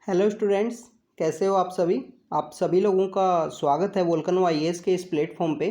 Hello students, कैसे हो आप सभी। आप सभी लोगों का स्वागत है वोल्केनो आईएएस के इस प्लेटफॉर्म पे।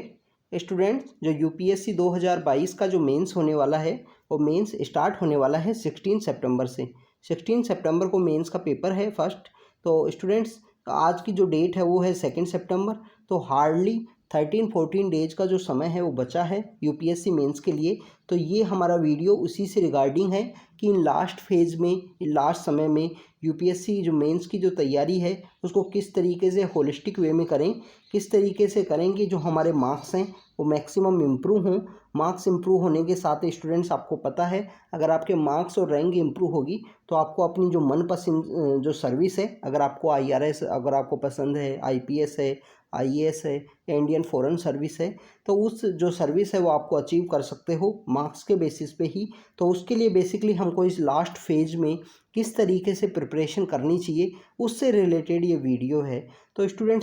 स्टूडेंट्स, जो यूपीएससी 2022 का जो मेंस होने वाला है वो मेंस स्टार्ट होने वाला है 16 सितंबर से। 16 सितंबर को मेंस का पेपर है फर्स्ट। तो स्टूडेंट्स, आज की जो डेट है वो है 2 सितंबर। तो हार्डली 13-14 डेज का जो समय है वो बचा है यूपीएससी मेंस के लिए। तो ये हमारा वीडियो उसी से रिगार्डिंग है कि इन लास्ट फेज में, लास्ट समय में यूपीएससी जो मेंस की जो तैयारी है उसको किस तरीके से होलिस्टिक वे में करें, किस तरीके से करेंगे जो हमारे मार्क्स हैं वो मैक्सिमम इम्प्रूव हों। मार्क्स इम्प्रूव होने के साथ स्टूडेंट्स, आपको पता है अगर आपके मार्क्स और रैंक इम्प्रूव होगी तो आपको अपनी जो मनपसंद जो सर्विस है, अगर आपको आईआरएस अगर आपको पसंद है, आईपीएस है, आईएएस है, इंडियन फॉरेन सर्विस है, तो उस जो सर्विस है वो आपको अचीव कर सकते हो मार्क्स के बेसिस पे ही। तो उसके लिए बेसिकली हमको इस लास्ट फेज में किस तरीके से प्रिपरेशन करनी चाहिए उससे रिलेटेड ये वीडियो है। तो स्टूडेंट,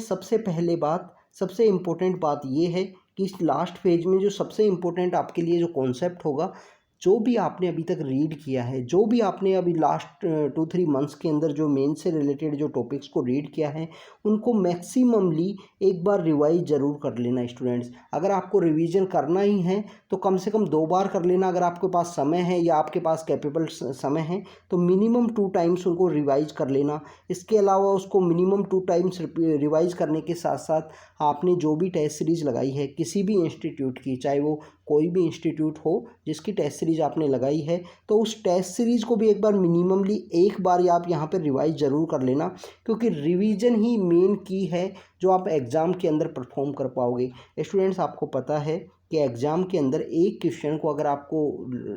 सबसे इम्पोर्टेंट बात ये है कि इस लास्ट फेज में जो सबसे इम्पोर्टेंट आपके लिए जो कॉन्सेप्ट होगा, जो भी आपने अभी तक रीड किया है, जो भी आपने अभी लास्ट 2-3 मंथ्स के अंदर जो मेन से रिलेटेड जो टॉपिक्स को रीड किया है उनको मैक्सिममली एक बार रिवाइज ज़रूर कर लेना स्टूडेंट्स। अगर आपको रिवीजन करना ही है तो कम से कम 2 बार कर लेना। अगर आपके पास समय है या आपके पास कैपेबल समय है तो मिनिमम 2 टाइम्स उनको रिवाइज कर लेना। इसके अलावा उसको मिनिमम 2 टाइम्स रिवाइज करने के साथ साथ आपने जो भी टेस्ट सीरीज़ लगाई है किसी भी इंस्टीट्यूट की, चाहे वो कोई भी इंस्टीट्यूट हो जिसकी टेस्ट सीरीज़ आपने लगाई है, तो उस टेस्ट सीरीज़ को भी एक बार मिनिममली एक बार आप यहाँ पर रिवाइज ज़रूर कर लेना, क्योंकि रिवीजन ही मेन की है जो आप एग्ज़ाम के अंदर परफॉर्म कर पाओगे। स्टूडेंट्स, आपको पता है कि एग्ज़ाम के अंदर एक क्वेश्चन को अगर आपको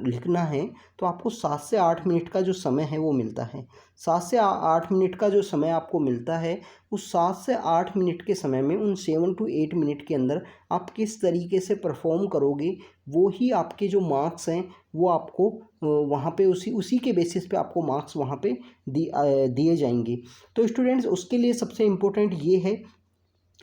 लिखना है तो आपको 7 से 8 मिनट का जो समय है वो मिलता है। 7 से 8 मिनट का जो समय आपको मिलता है, उस 7 से 8 मिनट के समय में उन 7 to 8 मिनट के अंदर आप किस तरीके से परफॉर्म करोगे, वो ही आपके जो मार्क्स हैं वो आपको वहाँ पे उसी के बेसिस पे आपको मार्क्स वहाँ पे दिए जाएंगे। तो स्टूडेंट्स, उसके लिए सबसे इम्पोर्टेंट ये है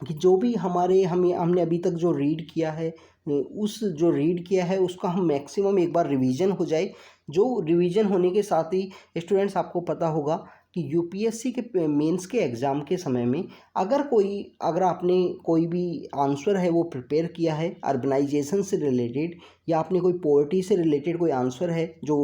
कि जो भी हमने अभी तक जो रीड किया है, उस जो रीड किया है उसका हम मैक्सिमम एक बार रिवीजन हो जाए। जो रिवीजन होने के साथ ही स्टूडेंट्स, आपको पता होगा कि यूपीएससी के मेंस के एग्ज़ाम के समय में अगर आपने कोई भी आंसर है वो प्रिपेयर किया है अर्बनाइजेशन से रिलेटेड, या आपने कोई पॉवर्टी से रिलेटेड कोई आंसर है जो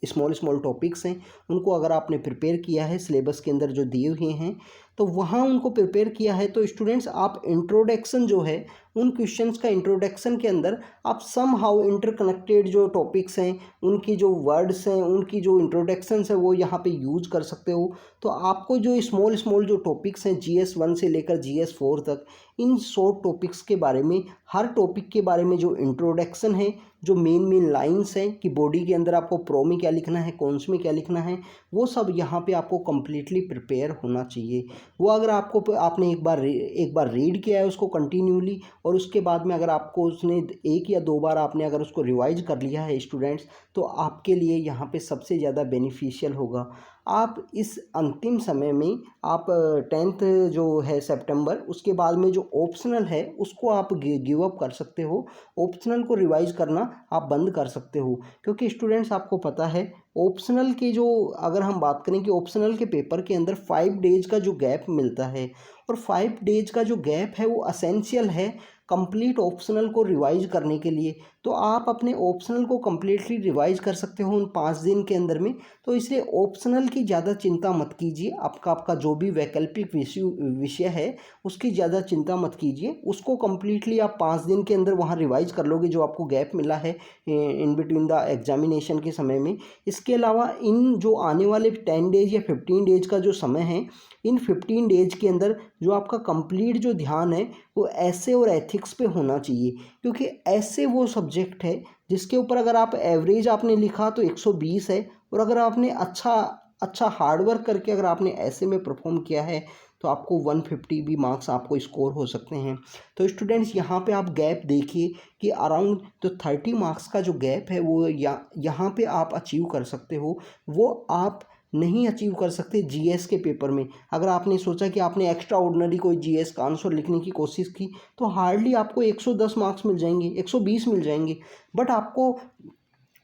स्मॉल स्मॉल टॉपिक्स हैं उनको अगर आपने प्रिपेयर किया है सिलेबस के अंदर जो दिए हुए हैं, तो वहाँ उनको प्रिपेयर किया है, तो स्टूडेंट्स आप इंट्रोडक्शन जो है उन क्वेश्चंस का इंट्रोडक्शन के अंदर आप सम हाउ इंटरकनेक्टेड जो टॉपिक्स हैं, उनकी जो वर्ड्स हैं, उनकी जो इंट्रोडक्शंस है वो यहाँ पे यूज कर सकते हो। तो आपको जो स्मॉल स्मॉल जो टॉपिक्स हैं GS1 से लेकर GS4 तक, इन शॉर्ट टॉपिक्स के बारे में, हर टॉपिक के बारे में जो इंट्रोडक्शन है, जो मेन लाइंस हैं कि बॉडी के अंदर आपको प्रो में क्या लिखना है, कॉन्स में क्या लिखना है, वो सब यहाँ पे आपको कम्प्लीटली प्रिपेयर होना चाहिए। वो अगर आपने एक बार रीड किया है उसको कंटिन्यूली, और उसके बाद में अगर आपको उसने 1 या 2 बार आपने अगर उसको रिवाइज कर लिया है स्टूडेंट्स, तो आपके लिए यहाँ पे सबसे ज़्यादा बेनिफिशियल होगा। आप इस अंतिम समय में आप 10th जो है सितंबर, उसके बाद में जो ऑप्शनल है उसको आप गिव अप कर सकते हो। ऑप्शनल को रिवाइज करना आप बंद कर सकते हो, क्योंकि स्टूडेंट्स आपको पता है ऑप्शनल के जो, अगर हम बात करें कि ऑप्शनल के पेपर के अंदर 5 डेज का जो गैप मिलता है, और 5 डेज का जो गैप है वो असेंशियल है कंप्लीट ऑप्शनल को रिवाइज करने के लिए। तो आप अपने ऑप्शनल को कम्प्लीटली रिवाइज कर सकते हो उन 5 दिन के अंदर में। तो इसलिए ऑप्शनल की ज़्यादा चिंता मत कीजिए, आपका जो भी वैकल्पिक विषय है उसकी ज़्यादा चिंता मत कीजिए, उसको कम्प्लीटली आप 5 दिन के अंदर वहाँ रिवाइज कर लोगे जो आपको गैप मिला है इन बिटवीन द एग्जामिनेशन के समय में। इसके अलावा इन जो आने वाले 10 डेज या 15 डेज का जो समय है, इन 15 डेज के अंदर जो आपका कंप्लीट जो ध्यान है वो ऐसे और एथिक्स पे होना चाहिए, क्योंकि ऐसे वो सब्जेक्ट है जिसके ऊपर अगर आप एवरेज आपने लिखा तो 120 है, और अगर आपने अच्छा हार्ड वर्क करके अगर आपने ऐसे में परफॉर्म किया है तो आपको 150 भी मार्क्स आपको स्कोर हो सकते हैं। तो स्टूडेंट्स, यहाँ पे आप गैप देखिए कि अराउंड तो 30 मार्क्स का जो गैप है वो यहाँ पे आप अचीव कर सकते हो। वो आप नहीं अचीव कर सकते जीएस के पेपर में। अगर आपने सोचा कि आपने एक्स्ट्रा ऑर्डिनरी कोई जीएस का आंसर लिखने की कोशिश की तो हार्डली आपको 110 मार्क्स मिल जाएंगे, 120 मिल जाएंगे, बट आपको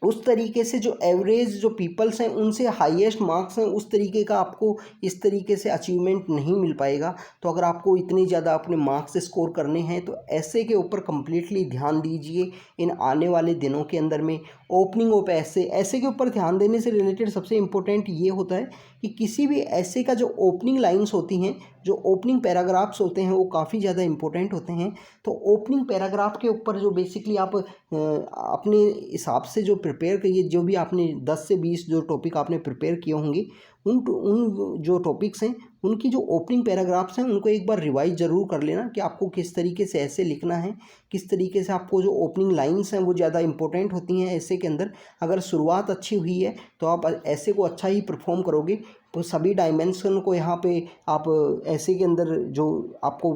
उस तरीके से जो एवरेज जो पीपल्स हैं उनसे हाईएस्ट मार्क्स हैं, उस तरीके का आपको इस तरीके से अचीवमेंट नहीं मिल पाएगा। तो अगर आपको इतनी ज़्यादा अपने मार्क्स स्कोर करने हैं तो ऐसे के ऊपर कम्प्लीटली ध्यान दीजिए इन आने वाले दिनों के अंदर में। ओपनिंग ऑफ ऐसे के ऊपर ध्यान देने से रिलेटेड सबसे इम्पोर्टेंट ये होता है कि किसी भी ऐसे का जो ओपनिंग लाइन्स होती हैं, जो ओपनिंग पैराग्राफ्स होते हैं, वो काफ़ी ज़्यादा इंपॉर्टेंट होते हैं। तो ओपनिंग पैराग्राफ के ऊपर जो बेसिकली आप अपने हिसाब से जो प्रिपेयर करिए, जो भी आपने 10 से 20 जो टॉपिक आपने प्रिपेयर किए होंगे, उन जो टॉपिक्स हैं उनकी जो ओपनिंग पैराग्राफ्स हैं उनको एक बार रिवाइज ज़रूर कर लेना कि आपको किस तरीके से ऐसे लिखना है, किस तरीके से आपको जो ओपनिंग लाइंस हैं वो ज़्यादा इंपॉर्टेंट होती हैं ऐसे के अंदर। अगर शुरुआत अच्छी हुई है तो आप ऐसे को अच्छा ही परफॉर्म करोगे। तो सभी डायमेंशन को यहाँ पे आप ऐसे के अंदर जो आपको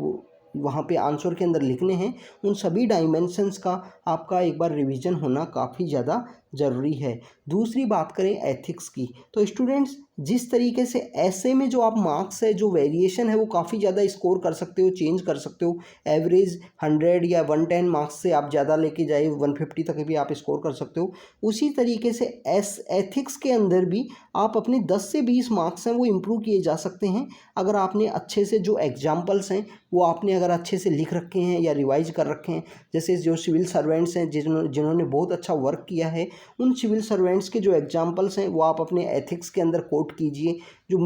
वहाँ पे आंसर के अंदर लिखने हैं, उन सभी डायमेंशंस का आपका एक बार रिवीजन होना काफ़ी ज़्यादा ज़रूरी है। दूसरी बात करें एथिक्स की, तो स्टूडेंट्स जिस तरीके से ऐसे में जो आप मार्क्स है, जो वेरिएशन है, वो काफ़ी ज़्यादा स्कोर कर सकते हो, चेंज कर सकते हो। एवरेज 100 या 110 मार्क्स से आप ज़्यादा लेके जाए 150 तक भी आप स्कोर कर सकते हो। उसी तरीके से एथिक्स के अंदर भी आप अपने 10 से 20 मार्क्स हैं वो इम्प्रूव किए जा सकते हैं अगर आपने अच्छे से जो एग्जाम्पल्स हैं वो आपने अगर अच्छे से लिख रखे हैं या रिवाइज कर रखे हैं। जैसे जो सिविल सर्वेंट्स हैं जिन्होंने बहुत अच्छा वर्क किया है, उन सिविल सर्वेंट्स के जो एग्जाम्पल्स हैं वो आप अपने एथिक्स के अंदर कोट कीजिए। जो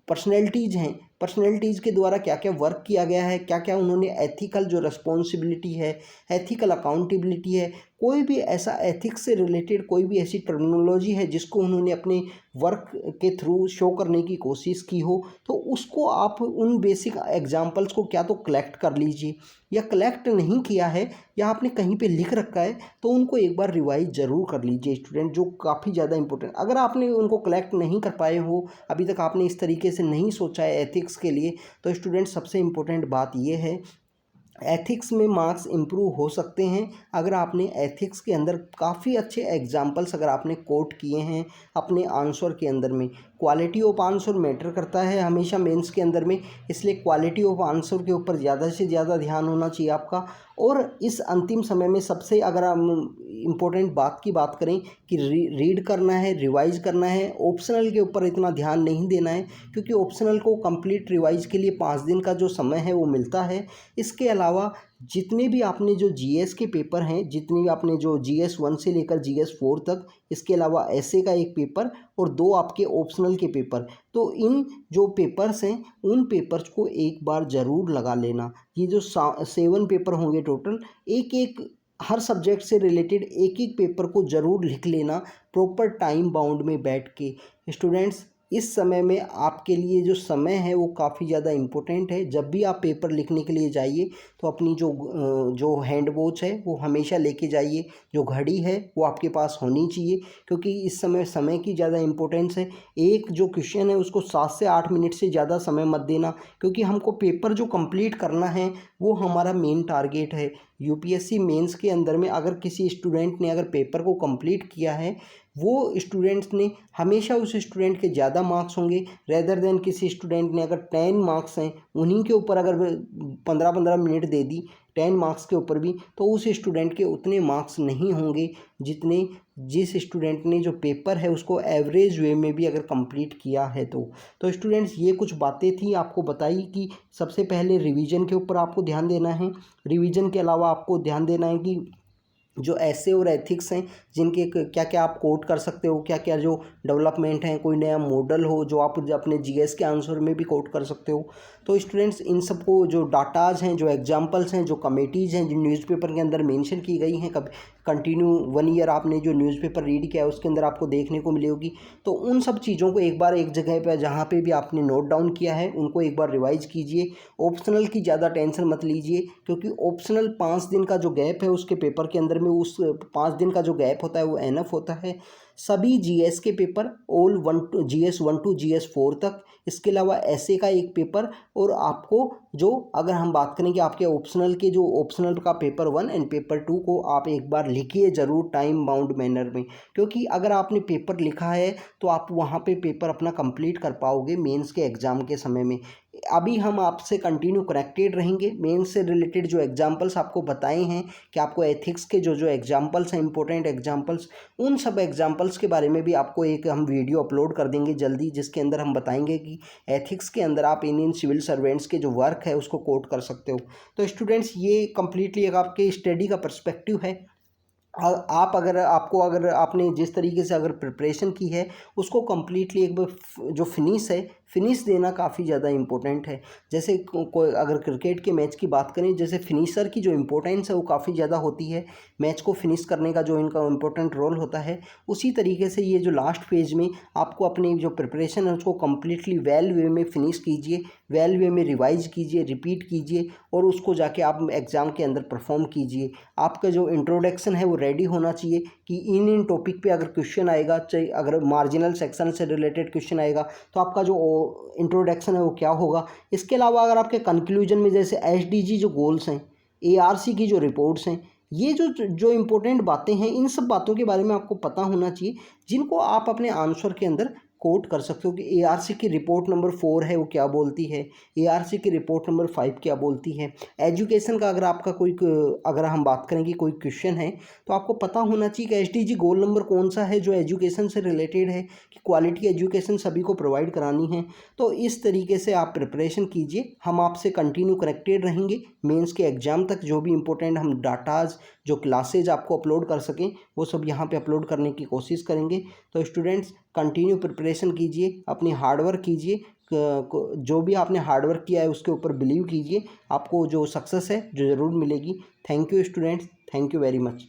पर्सनैलिटीज़ हैं, पर्सनैलिटीज़ के द्वारा क्या क्या वर्क किया गया है, क्या क्या उन्होंने एथिकल जो रिस्पॉन्सिबिलिटी है, एथिकल अकाउंटेबिलिटी है, कोई भी ऐसा एथिक्स से रिलेटेड कोई भी ऐसी टर्मिनोलॉजी है जिसको उन्होंने अपने वर्क के थ्रू शो करने की कोशिश की हो, तो उसको आप उन बेसिक एग्जाम्पल्स को क्या तो कलेक्ट कर लीजिए, या कलेक्ट नहीं किया है या आपने कहीं पे लिख रखा है तो उनको एक बार रिवाइज ज़रूर कर लीजिए स्टूडेंट, जो काफ़ी ज़्यादा इंपॉर्टेंट। अगर आपने उनको कलेक्ट नहीं कर पाए हो, अभी तक आपने इस तरीके से नहीं सोचा है एथिक्स के लिए, तो स्टूडेंट सबसे इम्पोर्टेंट बात ये है, एथिक्स में मार्क्स इम्प्रूव हो सकते हैं अगर आपने एथिक्स के अंदर काफ़ी अच्छे एग्जाम्पल्स अगर आपने कोट किए हैं अपने आंसर के अंदर में। क्वालिटी ऑफ आंसर मैटर करता है हमेशा मेंस के अंदर में, इसलिए क्वालिटी ऑफ आंसर के ऊपर ज़्यादा से ज़्यादा ध्यान होना चाहिए आपका। और इस अंतिम समय में सबसे अगर हम इम्पोर्टेंट बात की बात करें कि रीड करना है, रिवाइज करना है, ऑप्शनल के ऊपर इतना ध्यान नहीं देना है, क्योंकि ऑप्शनल को कंप्लीट रिवाइज के लिए 5 दिन का जो समय है वो मिलता है। इसके अलावा जितने भी आपने जो जीएस के पेपर हैं, जितने भी आपने जो जीएस 1 से लेकर जीएस 4 तक, इसके अलावा ऐसे का एक पेपर और 2 आपके ऑप्शनल के पेपर, तो इन जो पेपर्स हैं उन पेपर्स को एक बार ज़रूर लगा लेना। ये जो 7 पेपर होंगे टोटल, एक एक हर सब्जेक्ट से रिलेटेड एक एक पेपर को ज़रूर लिख लेना प्रॉपर टाइम बाउंड में बैठ के। स्टूडेंट्स इस समय में आपके लिए जो समय है वो काफ़ी ज़्यादा इम्पोर्टेंट है। जब भी आप पेपर लिखने के लिए जाइए तो अपनी जो हैंड वॉच है वो हमेशा लेके जाइए, जो घड़ी है वो आपके पास होनी चाहिए, क्योंकि इस समय समय की ज़्यादा इम्पोर्टेंस है। एक जो क्वेश्चन है उसको 7 से 8 मिनट से ज़्यादा समय मत देना, क्योंकि हमको पेपर जो कंप्लीट करना है वो हमारा मेन टारगेट है। यूपीएससी मेंस के अंदर में अगर किसी स्टूडेंट ने अगर पेपर को कंप्लीट किया है, वो स्टूडेंट्स ने हमेशा उस स्टूडेंट के ज़्यादा मार्क्स होंगे रेदर देन किसी स्टूडेंट ने अगर 10 मार्क्स हैं उन्हीं के ऊपर अगर 15-15 मिनट दे दी 10 मार्क्स के ऊपर भी, तो उस स्टूडेंट के उतने मार्क्स नहीं होंगे जितने जिस स्टूडेंट ने जो पेपर है उसको एवरेज वे में भी अगर कंप्लीट किया है। तो स्टूडेंट्स ये कुछ बातें थी आपको बताई कि सबसे पहले रिवीजन के ऊपर आपको ध्यान देना है। रिवीजन के अलावा आपको ध्यान देना है कि जो ऐसे और एथिक्स हैं जिनके क्या क्या आप कोट कर सकते हो, क्या क्या जो डेवलपमेंट हैं, कोई नया मॉडल हो जो आप अपने जीएस के आंसर में भी कोट कर सकते हो। तो स्टूडेंट्स इन सबको जो डाटाज हैं, जो एग्जांपल्स हैं, जो कमेटीज़ हैं जो न्यूज़पेपर के अंदर मेंशन की गई हैं, कब कंटिन्यू 1 ईयर आपने जो न्यूज़पेपर रीड किया है उसके अंदर आपको देखने को मिलेगी। तो उन सब चीज़ों को एक बार एक जगह पर जहाँ पे भी आपने नोट डाउन किया है उनको एक बार रिवाइज कीजिए। ऑप्शनल की ज़्यादा टेंशन मत लीजिए, क्योंकि ऑप्शनल 5 दिन का जो गैप है उसके पेपर के अंदर में, उस 5 दिन का जो गैप होता है वो एनफ होता है। सभी जीएस के paper all GS 1 to GS 4 तक, इसके अलावा ऐसे का एक पेपर, और आपको जो अगर हम बात करें कि आपके ऑप्शनल के जो ऑप्शनल का पेपर 1 एंड पेपर 2 को आप एक बार लिखिए ज़रूर टाइम बाउंड मैनर में, क्योंकि अगर आपने पेपर लिखा है तो आप वहाँ पे पेपर अपना कंप्लीट कर पाओगे मेंस के एग्ज़ाम के समय में। अभी हम आपसे कंटिन्यू कनेक्टेड रहेंगे। मेंस से रिलेटेड जो एग्जांपल्स आपको बताए हैं कि आपको एथिक्स के जो जो एग्जांपल्स हैं, इंपॉर्टेंट एग्जांपल्स, उन सब एग्जांपल्स के बारे में भी आपको एक हम वीडियो अपलोड कर देंगे जल्दी, जिसके अंदर हम बताएंगे कि एथिक्स के अंदर आप इन सिविल सर्वेंट्स के जो वर्क है उसको कोट कर सकते हो। तो स्टूडेंट्स, ये कम्प्लीटली एक आपके स्टडी का पर्सपेक्टिव है। आप अगर आपने जिस तरीके से अगर प्रिपरेशन की है उसको कम्प्लीटली एक बार जो फिनिश देना काफ़ी ज़्यादा इम्पोर्टेंट है। जैसे कोई अगर क्रिकेट के मैच की बात करें, जैसे फिनिशर की जो इम्पोर्टेंस है वो काफ़ी ज़्यादा होती है, मैच को फिनिश करने का जो इनका इम्पोर्टेंट रोल होता है, उसी तरीके से ये जो लास्ट फेज में आपको अपनी जो प्रिपरेशन है उसको कम्प्लीटली वेल वे में फिनिश कीजिए, वेल वे में रिवाइज कीजिए, रिपीट कीजिए और उसको जाके आप एग्ज़ाम के अंदर परफॉर्म कीजिए। आपका जो इंट्रोडक्शन है वो रेडी होना चाहिए कि इन टॉपिक पे अगर क्वेश्चन आएगा, चाहे अगर मार्जिनल सेक्शन से रिलेटेड क्वेश्चन आएगा तो आपका जो इंट्रोडक्शन है वो क्या होगा। इसके अलावा अगर आपके कंक्लूजन में जैसे एसडीजी जो गोल्स हैं, एआरसी की जो रिपोर्ट्स हैं, ये जो जो इम्पोर्टेंट बातें हैं, इन सब बातों के बारे में आपको पता होना चाहिए, जिनको आप अपने आंसर के अंदर कोट कर सकते हो कि एआरसी की रिपोर्ट नंबर 4 है वो क्या बोलती है, एआरसी की रिपोर्ट नंबर 5 क्या बोलती है। एजुकेशन का अगर आपका अगर हम बात करें कि कोई क्वेश्चन है तो आपको पता होना चाहिए कि एसडीजी गोल नंबर कौन सा है जो एजुकेशन से रिलेटेड है, कि क्वालिटी एजुकेशन सभी को प्रोवाइड करानी है। तो इस तरीके से आप प्रिपरेशन कीजिए। हम आपसे कंटिन्यू कनेक्टेड रहेंगे मेंस के एग्ज़ाम तक। जो भी इंपॉर्टेंट हम डाटाज, जो क्लासेज आपको अपलोड कर सकें, वो सब यहाँ पे अपलोड करने की कोशिश करेंगे। तो स्टूडेंट्स, कंटिन्यू प्रिपरेशन कीजिए, अपनी हार्डवर्क कीजिए, जो भी आपने हार्डवर्क किया है उसके ऊपर बिलीव कीजिए, आपको जो सक्सेस है जो ज़रूर मिलेगी। Thank you students, thank you very much.